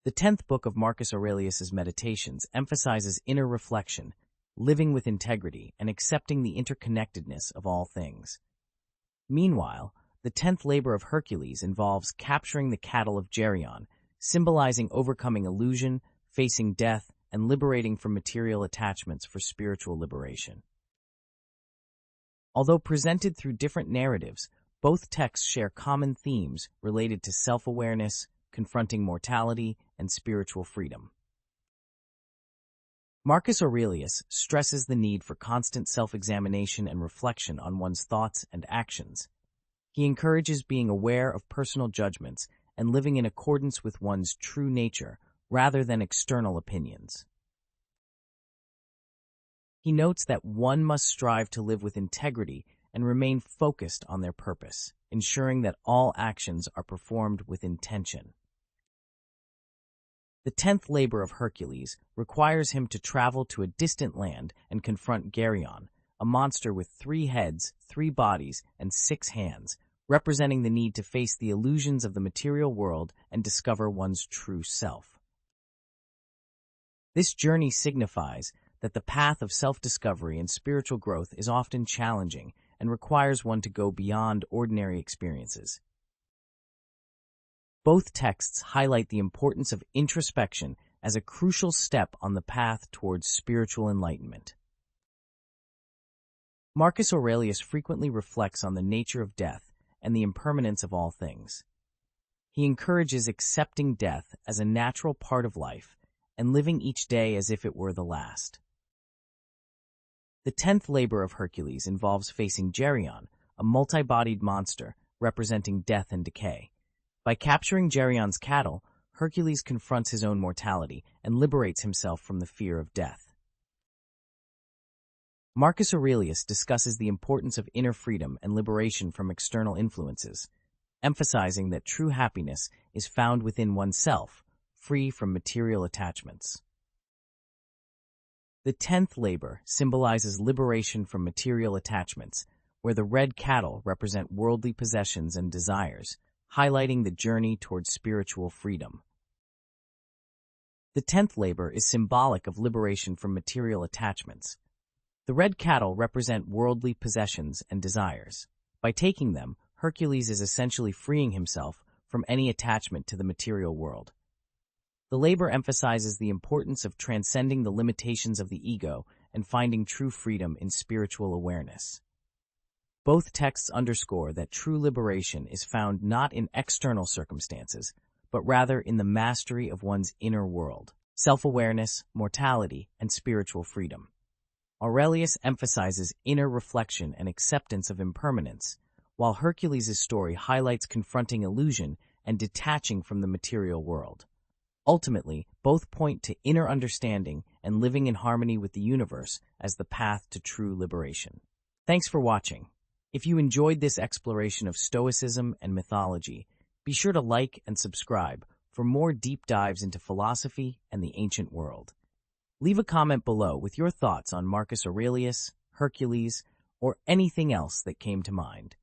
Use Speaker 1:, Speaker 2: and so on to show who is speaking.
Speaker 1: The 10th book of Marcus Aurelius's Meditations emphasizes inner reflection, living with integrity, and accepting the interconnectedness of all things. Meanwhile, the 10th labor of Hercules involves capturing the cattle of Geryon, symbolizing overcoming illusion, facing death, and liberating from material attachments for spiritual liberation. Although presented through different narratives, both texts share common themes related to self-awareness, confronting mortality, and spiritual freedom. Marcus Aurelius stresses the need for constant self-examination and reflection on one's thoughts and actions. He encourages being aware of personal judgments and living in accordance with one's true nature rather than external opinions. He notes that one must strive to live with integrity and remain focused on their purpose, ensuring that all actions are performed with intention. The 10th labor of Hercules requires him to travel to a distant land and confront Geryon, a monster with 3 heads, 3 bodies, and 6 hands, representing the need to face the illusions of the material world and discover one's true self. This journey signifies that the path of self-discovery and spiritual growth is often challenging and requires one to go beyond ordinary experiences. Both texts highlight the importance of introspection as a crucial step on the path towards spiritual enlightenment. Marcus Aurelius frequently reflects on the nature of death and the impermanence of all things. He encourages accepting death as a natural part of life and living each day as if it were the last. The 10th labor of Hercules involves facing Geryon, a multi-bodied monster representing death and decay. By capturing Geryon's cattle, Hercules confronts his own mortality and liberates himself from the fear of death. Marcus Aurelius discusses the importance of inner freedom and liberation from external influences, emphasizing that true happiness is found within oneself, free from material attachments. The 10th labor symbolizes liberation from material attachments, where the red cattle represent worldly possessions and desires, highlighting the journey towards spiritual freedom. The 10th labor is symbolic of liberation from material attachments. The red cattle represent worldly possessions and desires. By taking them, Hercules is essentially freeing himself from any attachment to the material world. The labor emphasizes the importance of transcending the limitations of the ego and finding true freedom in spiritual awareness. Both texts underscore that true liberation is found not in external circumstances, but rather in the mastery of one's inner world, self-awareness, mortality, and spiritual freedom. Aurelius emphasizes inner reflection and acceptance of impermanence, while Hercules' story highlights confronting illusion and detaching from the material world. Ultimately, both point to inner understanding and living in harmony with the universe as the path to true liberation. Thanks for watching. If you enjoyed this exploration of Stoicism and mythology, be sure to like and subscribe for more deep dives into philosophy and the ancient world. Leave a comment below with your thoughts on Marcus Aurelius, Hercules, or anything else that came to mind.